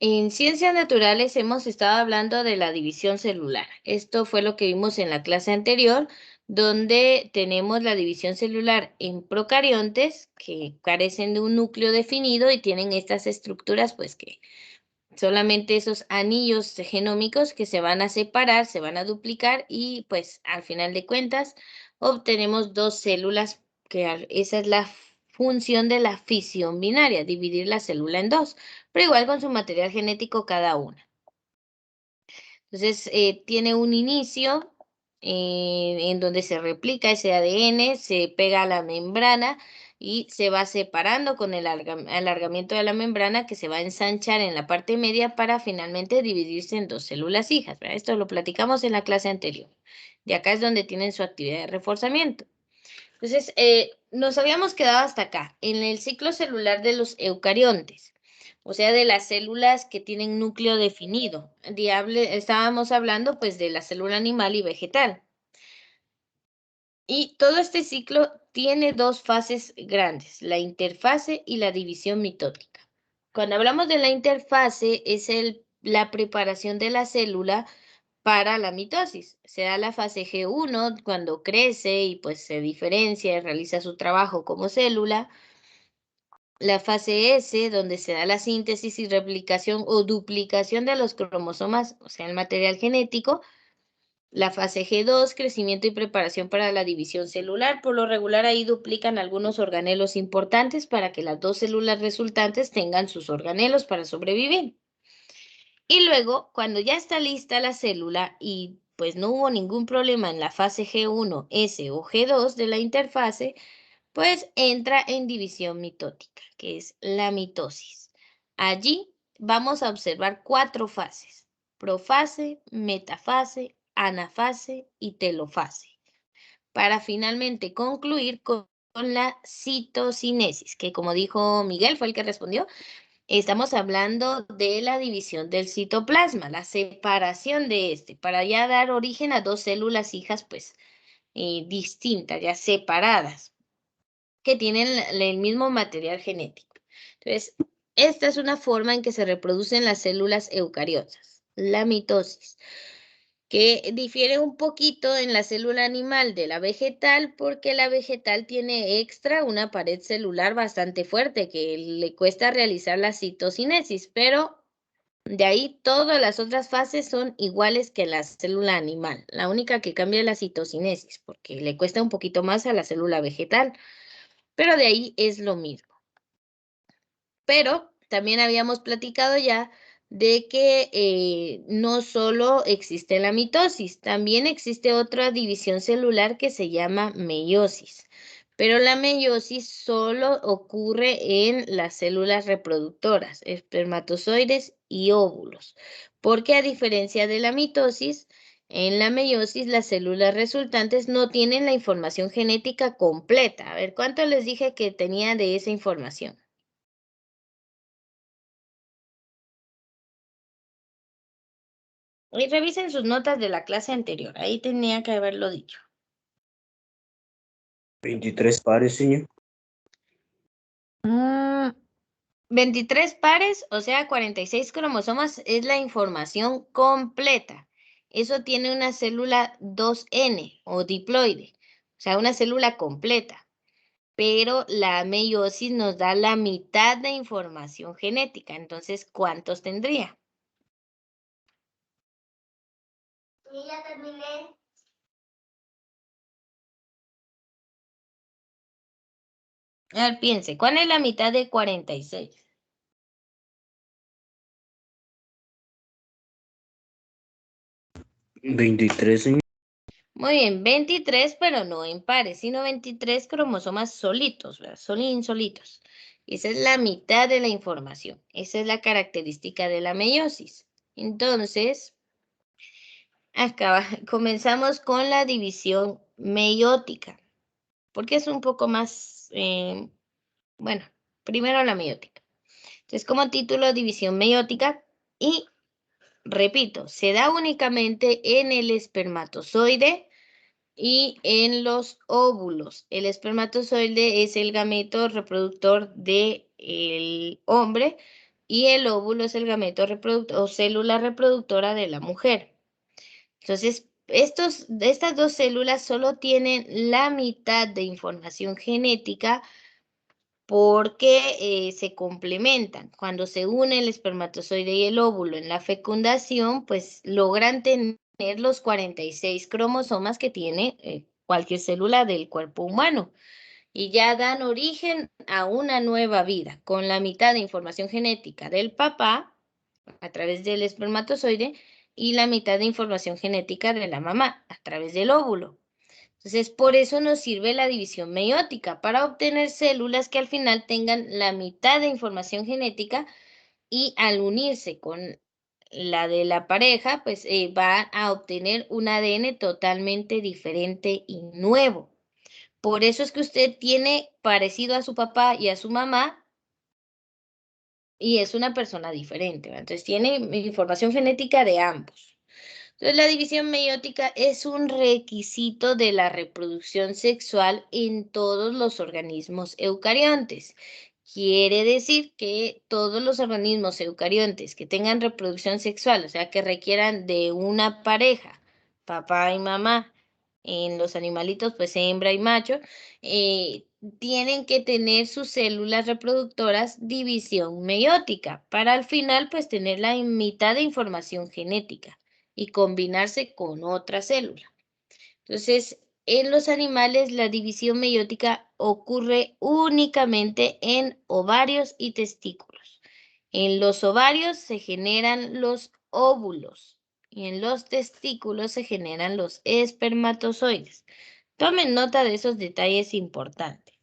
En ciencias naturales hemos estado hablando de la división celular. Esto fue lo que vimos en la clase anterior, donde tenemos la división celular en procariontes que carecen de un núcleo definido y tienen estas estructuras, pues que solamente esos anillos genómicos que se van a separar, se van a duplicar y pues al final de cuentas obtenemos dos células, esa es la función de la fisión binaria, dividir la célula en dos, pero igual con su material genético cada una. Entonces tiene un inicio en donde se replica ese ADN, se pega a la membrana y se va separando con el alargamiento de la membrana que se va a ensanchar en la parte media para finalmente dividirse en dos células hijas, ¿verdad? Esto lo platicamos en la clase anterior. De acá es donde tienen su actividad de reforzamiento. Entonces, nos habíamos quedado hasta acá, en el ciclo celular de los eucariontes, o sea, de las células que tienen núcleo definido. Estábamos hablando pues de la célula animal y vegetal. Y todo este ciclo tiene dos fases grandes, la interfase y la división mitótica. Cuando hablamos de la interfase, es la preparación de la célula para la mitosis. Se da la fase G1 cuando crece y pues se diferencia y realiza su trabajo como célula. La fase S, donde se da la síntesis y replicación o duplicación de los cromosomas, o sea, el material genético. La fase G2, crecimiento y preparación para la división celular. Por lo regular ahí duplican algunos organelos importantes para que las dos células resultantes tengan sus organelos para sobrevivir. Y luego, cuando ya está lista la célula y pues no hubo ningún problema en la fase G1, S o G2 de la interfase, pues entra en división mitótica, que es la mitosis. Allí vamos a observar 4 fases: profase, metafase, anafase y telofase, para finalmente concluir con la citocinesis, que como dijo Miguel, fue el que respondió, estamos hablando de la división del citoplasma, la separación de este, para ya dar origen a dos células hijas, pues, distintas, ya separadas, que tienen el mismo material genético. Entonces, esta es una forma en que se reproducen las células eucariotas, la mitosis, que difiere un poquito en la célula animal de la vegetal, porque la vegetal tiene extra una pared celular bastante fuerte que le cuesta realizar la citocinesis, pero de ahí todas las otras fases son iguales que la célula animal. La única que cambia es la citocinesis, porque le cuesta un poquito más a la célula vegetal, pero de ahí es lo mismo. Pero también habíamos platicado ya de que no solo existe la mitosis, también existe otra división celular que se llama meiosis. Pero la meiosis solo ocurre en las células reproductoras, espermatozoides y óvulos, porque a diferencia de la mitosis, en la meiosis las células resultantes no tienen la información genética completa. A ver, ¿cuánto les dije que tenía de esa información? Y revisen sus notas de la clase anterior, ahí tenía que haberlo dicho. 23 pares, señor. 23 pares, o sea, 46 cromosomas es la información completa. Eso tiene una célula 2N o diploide, o sea, una célula completa. Pero la meiosis nos da la mitad de información genética. Entonces, ¿cuántos tendría? Sí, ya terminé. A ver, piense, ¿cuál es la mitad de 46? 23, señor. Muy bien, 23, pero no en pares, sino 23 cromosomas solitos, ¿verdad? Solitos. Esa es la mitad de la información. Esa es la característica de la meiosis. Entonces, acá comenzamos con la división meiótica, porque es un poco más, bueno, primero la meiótica. Entonces, como título, división meiótica, y repito, se da únicamente en el espermatozoide y en los óvulos. El espermatozoide es el gameto reproductor del hombre, y el óvulo es el gameto reproductor o célula reproductora de la mujer. Entonces, estas dos células solo tienen la mitad de información genética porque se complementan. Cuando se une el espermatozoide y el óvulo en la fecundación, pues logran tener los 46 cromosomas que tiene cualquier célula del cuerpo humano y ya dan origen a una nueva vida con la mitad de información genética del papá a través del espermatozoide y la mitad de información genética de la mamá a través del óvulo. Entonces, por eso nos sirve la división meiótica, para obtener células que al final tengan la mitad de información genética y al unirse con la de la pareja, pues va a obtener un ADN totalmente diferente y nuevo. Por eso es que usted tiene parecido a su papá y a su mamá y es una persona diferente, ¿verdad? Entonces tiene información genética de ambos. Entonces, la división meiótica es un requisito de la reproducción sexual en todos los organismos eucariontes. Quiere decir que todos los organismos eucariontes que tengan reproducción sexual, o sea, que requieran de una pareja, papá y mamá, en los animalitos, pues hembra y macho, tienen que tener sus células reproductoras división meiótica para al final, pues tener la mitad de información genética y combinarse con otra célula. Entonces, en los animales la división meiótica ocurre únicamente en ovarios y testículos. En los ovarios se generan los óvulos y en los testículos se generan los espermatozoides. Tomen nota de esos detalles importantes.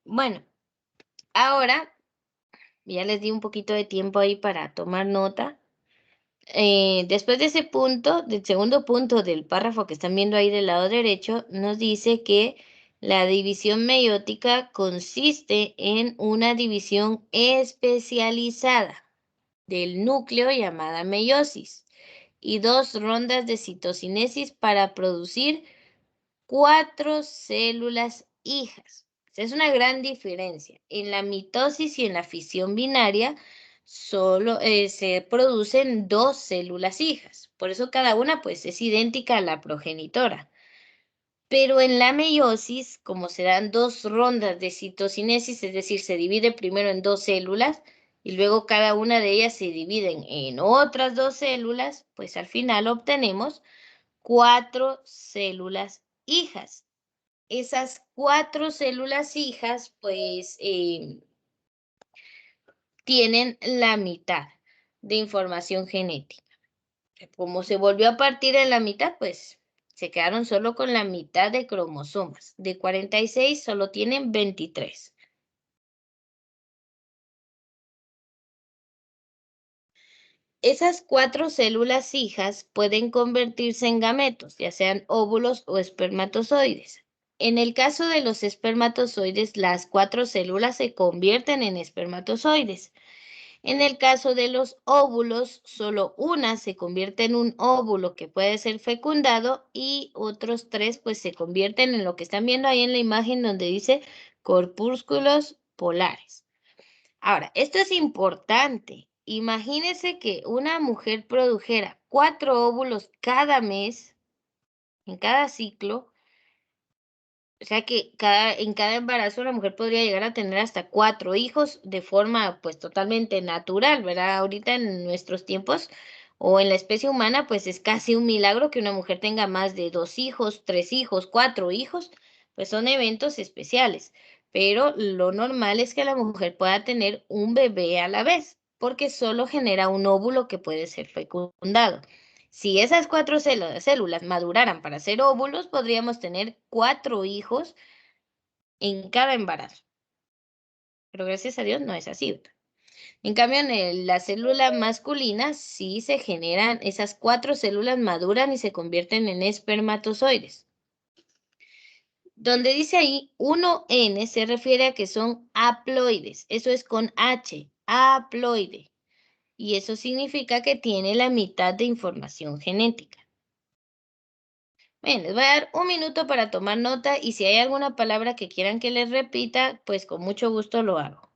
Bueno, ahora ya les di un poquito de tiempo ahí para tomar nota. Después de ese punto, del segundo punto del párrafo que están viendo ahí del lado derecho, nos dice que la división meiótica consiste en una división especializada del núcleo llamada meiosis y dos rondas de citocinesis para producir 4 células hijas. Es una gran diferencia. En la mitosis y en la fisión binaria solo se producen 2 células hijas. Por eso cada una pues es idéntica a la progenitora. Pero en la meiosis, como se dan 2 rondas de citocinesis, es decir, se divide primero en 2 células y luego cada una de ellas se dividen en otras 2 células, pues al final obtenemos 4 células hijas. Esas 4 células hijas, pues, tienen la mitad de información genética. Como se volvió a partir en la mitad, pues, se quedaron solo con la mitad de cromosomas. De 46 solo tienen 23. Esas 4 células hijas pueden convertirse en gametos, ya sean óvulos o espermatozoides. En el caso de los espermatozoides, las 4 células se convierten en espermatozoides. En el caso de los óvulos, solo una se convierte en un óvulo que puede ser fecundado y otros 3 pues se convierten en lo que están viendo ahí en la imagen donde dice corpúsculos polares. Ahora, esto es importante. Imagínense que una mujer produjera 4 óvulos cada mes, en cada ciclo. O sea que en cada embarazo la mujer podría llegar a tener hasta 4 hijos de forma pues totalmente natural, ¿verdad? Ahorita en nuestros tiempos o en la especie humana pues es casi un milagro que una mujer tenga más de 2 hijos, 3 hijos, 4 hijos, pues son eventos especiales. Pero lo normal es que la mujer pueda tener un bebé a la vez, porque solo genera un óvulo que puede ser fecundado. Si esas 4 células maduraran para ser óvulos, podríamos tener 4 hijos en cada embarazo. Pero gracias a Dios no es así. En cambio, en la célula masculina sí se generan, esas 4 células maduran y se convierten en espermatozoides. Donde dice ahí 1N se refiere a que son haploides. Eso es con H, haploide. Y eso significa que tiene la mitad de información genética. Bien, les voy a dar un minuto para tomar nota y si hay alguna palabra que quieran que les repita, pues con mucho gusto lo hago.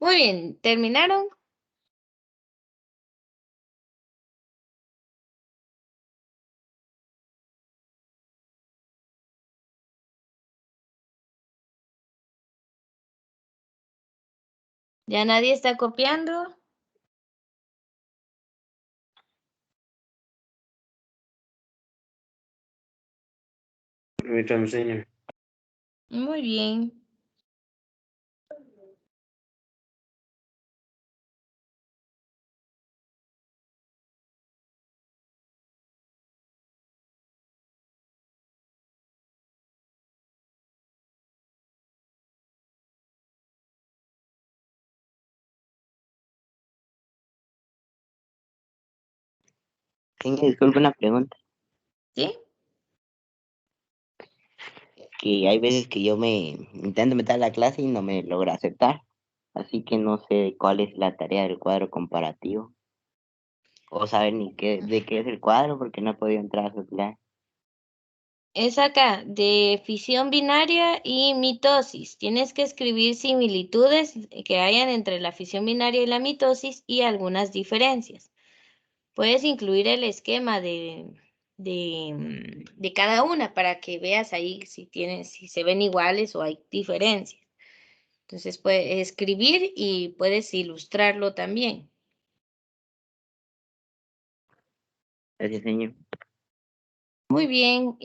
Muy bien, ¿terminaron? ¿Ya nadie está copiando? Permítame, señor. Muy bien. Señor, disculpe una pregunta, ¿Sí? que hay veces que yo me intento meter a la clase y no me logra aceptar, así que no sé cuál es la tarea del cuadro comparativo, o saber ni de qué es el cuadro porque no he podido entrar a su clase. Es acá, de fisión binaria y mitosis. Tienes que escribir similitudes que hayan entre la fisión binaria y la mitosis y algunas diferencias. Puedes incluir el esquema de cada una para que veas ahí si se ven iguales o hay diferencias. Entonces puedes escribir y puedes ilustrarlo también. Gracias, señor. Muy bien,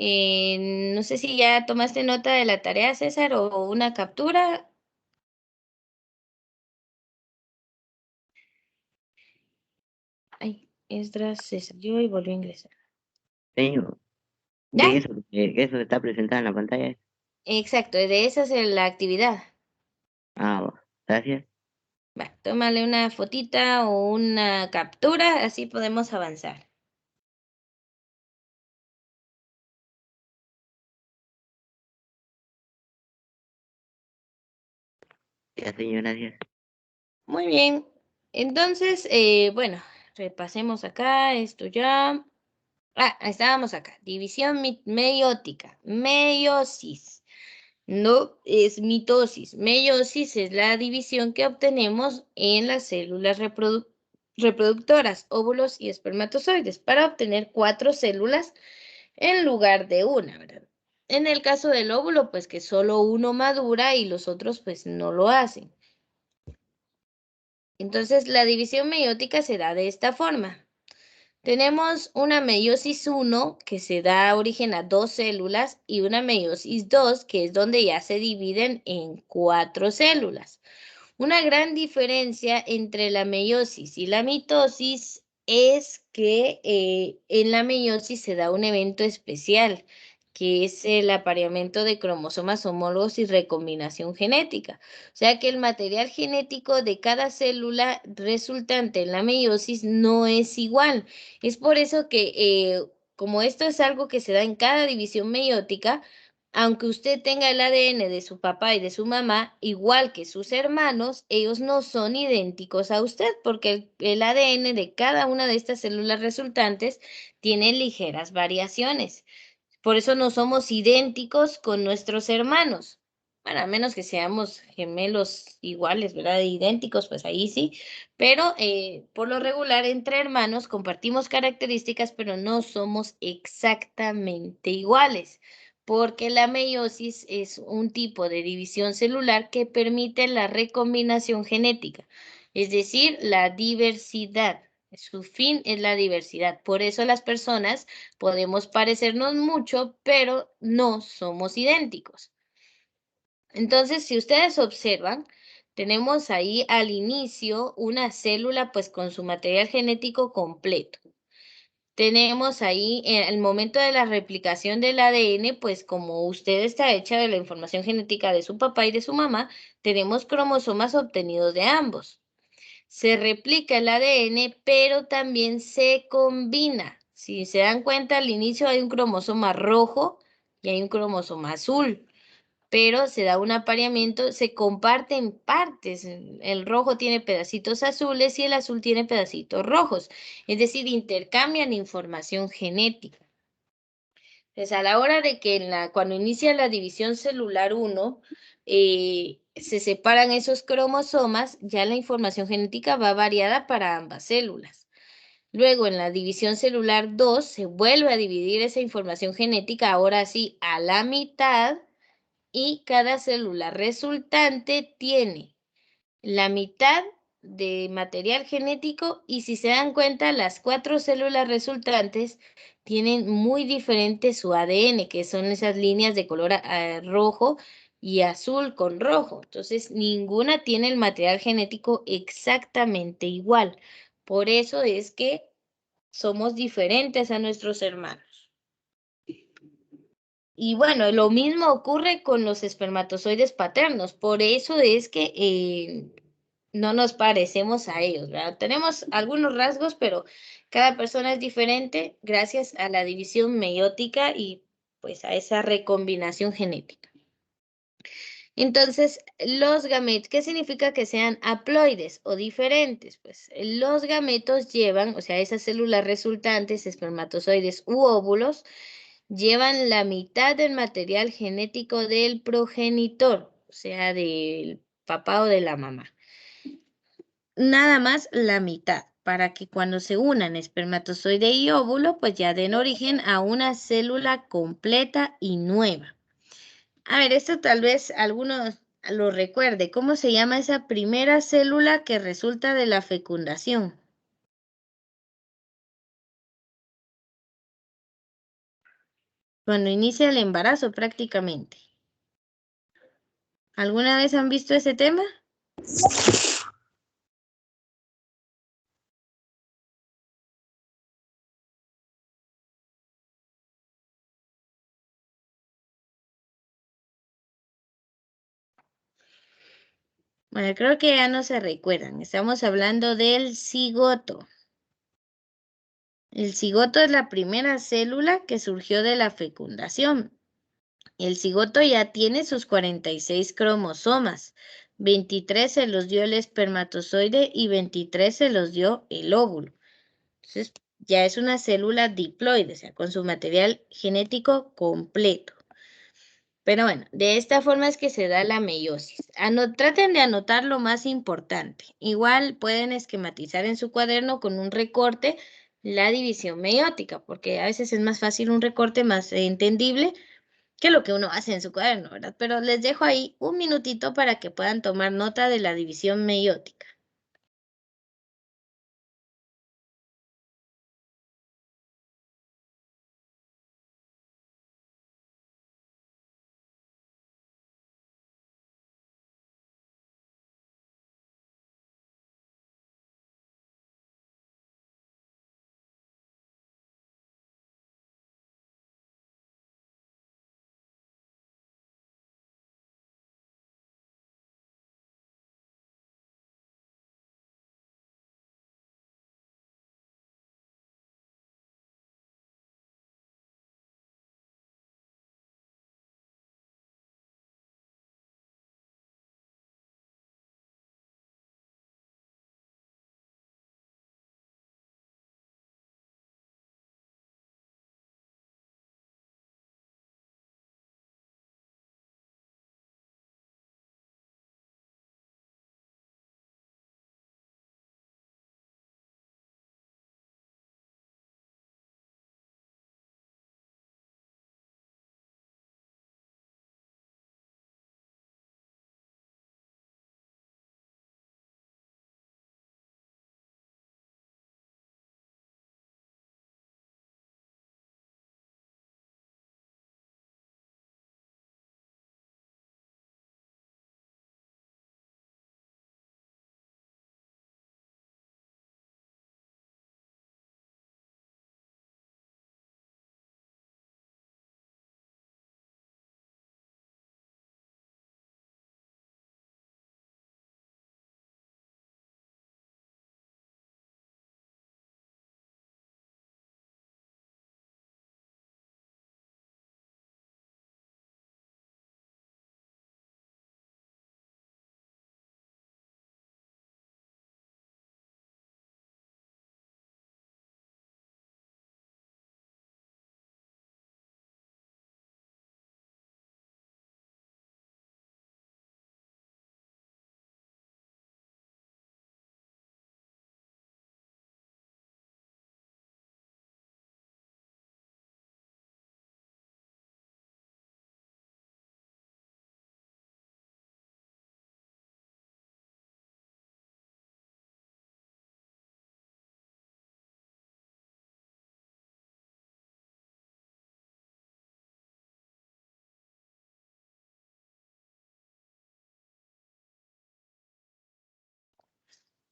no sé si ya tomaste nota de la tarea, César, o una captura. Ay, Esdras se salió y volvió a ingresar. Señor, ¿Ya? eso está presentado en la pantalla. Exacto, de esa es la actividad. Gracias. Va, tómale una fotita o una captura, así podemos avanzar. Ya, señor, gracias. Muy bien. Entonces, bueno, repasemos acá, esto ya. Estábamos acá. División meiótica. Meiosis. No es mitosis. Meiosis es la división que obtenemos en las células reproductoras, óvulos y espermatozoides, para obtener 4 células en lugar de una, ¿verdad? En el caso del óvulo, pues que solo uno madura y los otros pues no lo hacen. Entonces, la división meiótica se da de esta forma. Tenemos una meiosis 1 que se da origen a 2 células y una meiosis 2 que es donde ya se dividen en 4 células. Una gran diferencia entre la meiosis y la mitosis es que en la meiosis se da un evento especial, que es el apareamiento de cromosomas homólogos y recombinación genética. O sea que el material genético de cada célula resultante en la meiosis no es igual. Es por eso que, como esto es algo que se da en cada división meiótica, aunque usted tenga el ADN de su papá y de su mamá, igual que sus hermanos, ellos no son idénticos a usted, porque el ADN de cada una de estas células resultantes tiene ligeras variaciones. Por eso no somos idénticos con nuestros hermanos. Bueno, a menos que seamos gemelos iguales, ¿verdad? Idénticos, pues ahí sí. Pero por lo regular, entre hermanos compartimos características, pero no somos exactamente iguales, porque la meiosis es un tipo de división celular que permite la recombinación genética, es decir, la diversidad. Su fin es la diversidad. Por eso las personas podemos parecernos mucho, pero no somos idénticos. Entonces, si ustedes observan, tenemos ahí al inicio una célula pues con su material genético completo. Tenemos ahí el momento de la replicación del ADN, pues como usted está hecha de la información genética de su papá y de su mamá, tenemos cromosomas obtenidos de ambos. Se replica el ADN, pero también se combina. Si se dan cuenta, al inicio hay un cromosoma rojo y hay un cromosoma azul, pero se da un apareamiento, se comparten partes. El rojo tiene pedacitos azules y el azul tiene pedacitos rojos, es decir, intercambian información genética. Entonces, a la hora de que cuando inicia la división celular 1, se separan esos cromosomas, ya la información genética va variada para ambas células. Luego, en la división celular 2, se vuelve a dividir esa información genética, ahora sí, a la mitad, y cada célula resultante tiene la mitad de material genético y si se dan cuenta, las 4 células resultantes tienen muy diferente su ADN, que son esas líneas de color rojo y azul con rojo. Entonces, ninguna tiene el material genético exactamente igual. Por eso es que somos diferentes a nuestros hermanos. Y bueno, lo mismo ocurre con los espermatozoides paternos. Por eso es que no nos parecemos a ellos, ¿verdad? Tenemos algunos rasgos, pero cada persona es diferente gracias a la división meiótica y pues a esa recombinación genética. Entonces, los gametos, ¿qué significa que sean haploides o diferentes? Pues los gametos llevan, o sea, esas células resultantes, espermatozoides u óvulos, llevan la mitad del material genético del progenitor, o sea, del papá o de la mamá. Nada más la mitad, para que cuando se unan espermatozoide y óvulo, pues ya den origen a una célula completa y nueva. A ver, esto tal vez algunos lo recuerde. ¿Cómo se llama esa primera célula que resulta de la fecundación? Cuando inicia el embarazo prácticamente. ¿Alguna vez han visto ese tema? Bueno, creo que ya no se recuerdan. Estamos hablando del cigoto. El cigoto es la primera célula que surgió de la fecundación. El cigoto ya tiene sus 46 cromosomas, 23 se los dio el espermatozoide y 23 se los dio el óvulo. Entonces, ya es una célula diploide, o sea, con su material genético completo. Pero bueno, de esta forma es que se da la meiosis. Traten de anotar lo más importante. Igual pueden esquematizar en su cuaderno con un recorte la división meiótica, porque a veces es más fácil un recorte más entendible que lo que uno hace en su cuaderno, ¿verdad? Pero les dejo ahí un minutito para que puedan tomar nota de la división meiótica.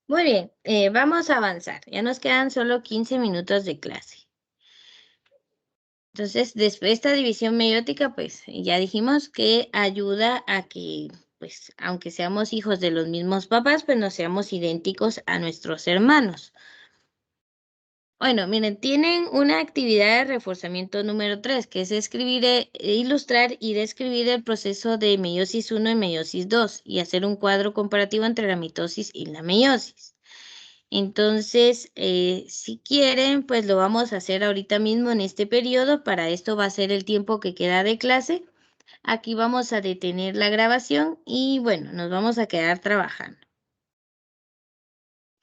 Muy bien, vamos a avanzar. Ya nos quedan solo 15 minutos de clase. Entonces, después de esta división meiótica, pues ya dijimos que ayuda a que, pues, aunque seamos hijos de los mismos papás, pues no seamos idénticos a nuestros hermanos. Bueno, miren, tienen una actividad de reforzamiento número 3, que es escribir, ilustrar y describir el proceso de meiosis 1 y meiosis 2 y hacer un cuadro comparativo entre la mitosis y la meiosis. Entonces, si quieren, pues lo vamos a hacer ahorita mismo en este periodo. Para esto va a ser el tiempo que queda de clase. Aquí vamos a detener la grabación y bueno, nos vamos a quedar trabajando.